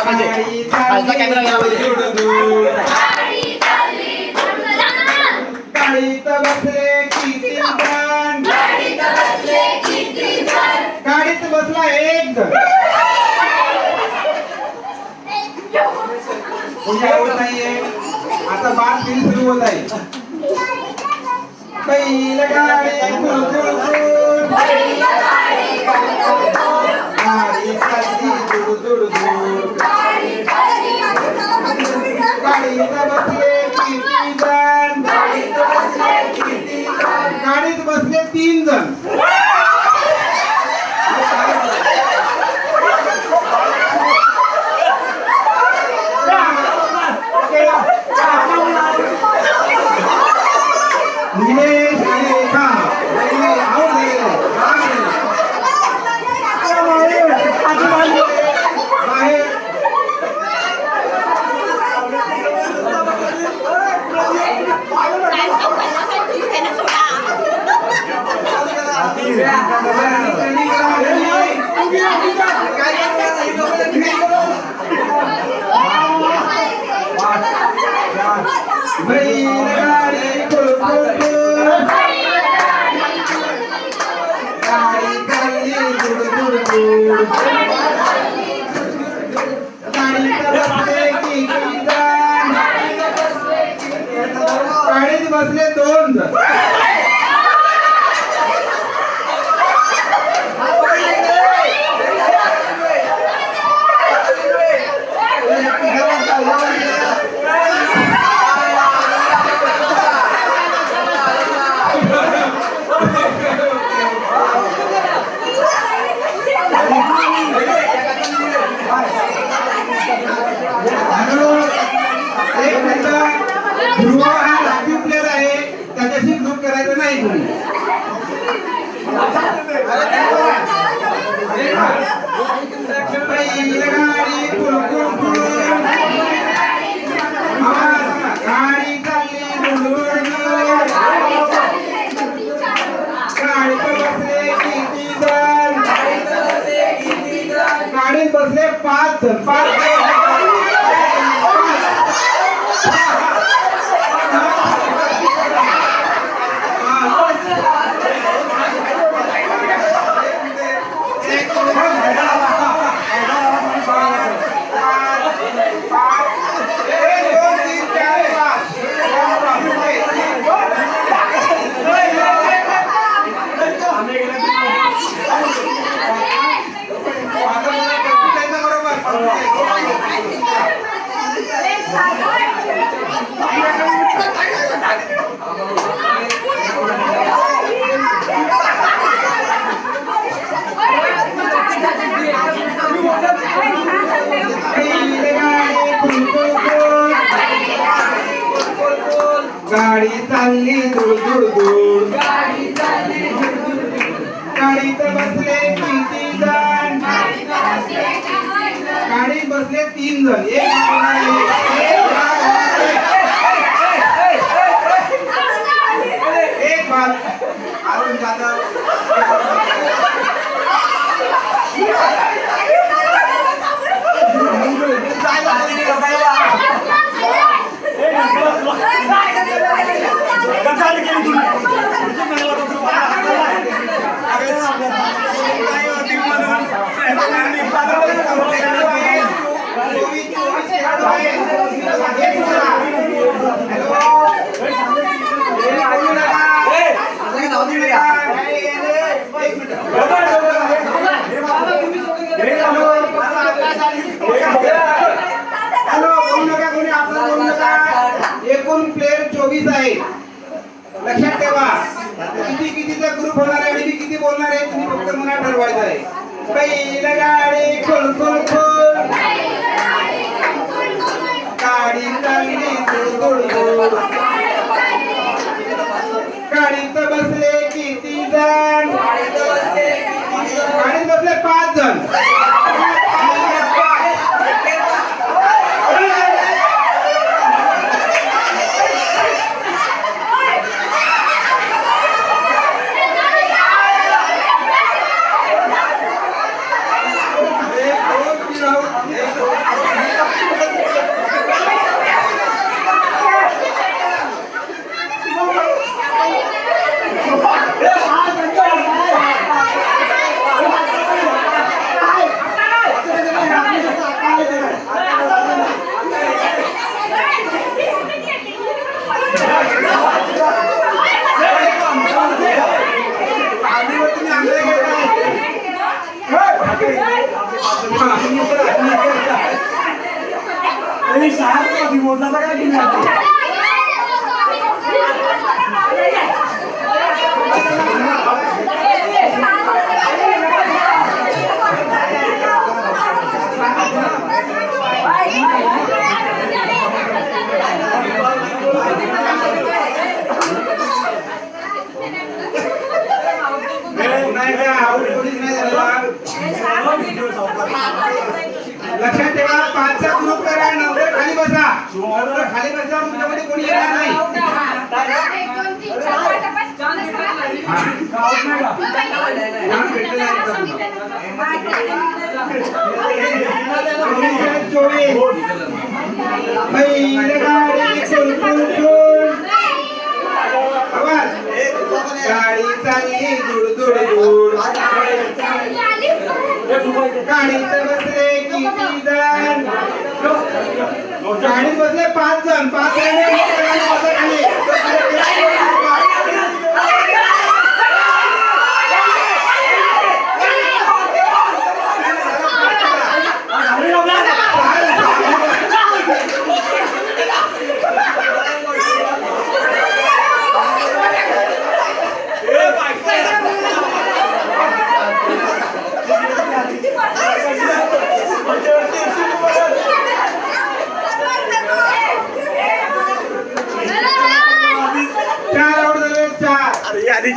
पाहिजे, खालचा कॅमेरा घ्यायला पाहिजे. गाडीत बसले किती जण, गाडीत बसला एक जण. कोणी आवडत नाहीये. आता बात फिर सुरू होत आहे. बैलगाडी गाडी चालली दुड दुड दुड, गाडीत बसले किती जण, गाडीत बसले 3 जण. गाडीत बसले 2 जण. ध्रुव हा राखीव प्लेअर आहे, त्याच्याशी ग्रुप करायचं नाही कोणी. गाडी चालली दुडुड, गाडीत बसले किती जण, गाडीत बसले 5 जण. 5 गाडी चालली दूर दूर दूर, गाडीत बसले किती जण, गाडीत बसले 3 जण. एक बात अरुण जाधव एकूण प्लेयर 24 आहे. लक्षात ठेवा. कितीचा ग्रुप होणार आहे आणि किती बोलणार आहे तुम्ही फक्त मला ठरवायचं आहे. बैलगाडी खोल खोल खोल, गाडी चालली दुड दुड, गाडीत बसले किती जण, गाडीत बसले 5 जण. आणि सहा मोजला काय किल्ला लक्षात ठेवा 5चा ग्रुप करा नंतर खाली बसा नंतर खाली बसा तुमच्यामध्ये कोणी येणार नाही गाडी चालली दूर दूर दूर गाडीत बसले किती जण गाडीत बसले 5 जण 5 4 आउट झाले 4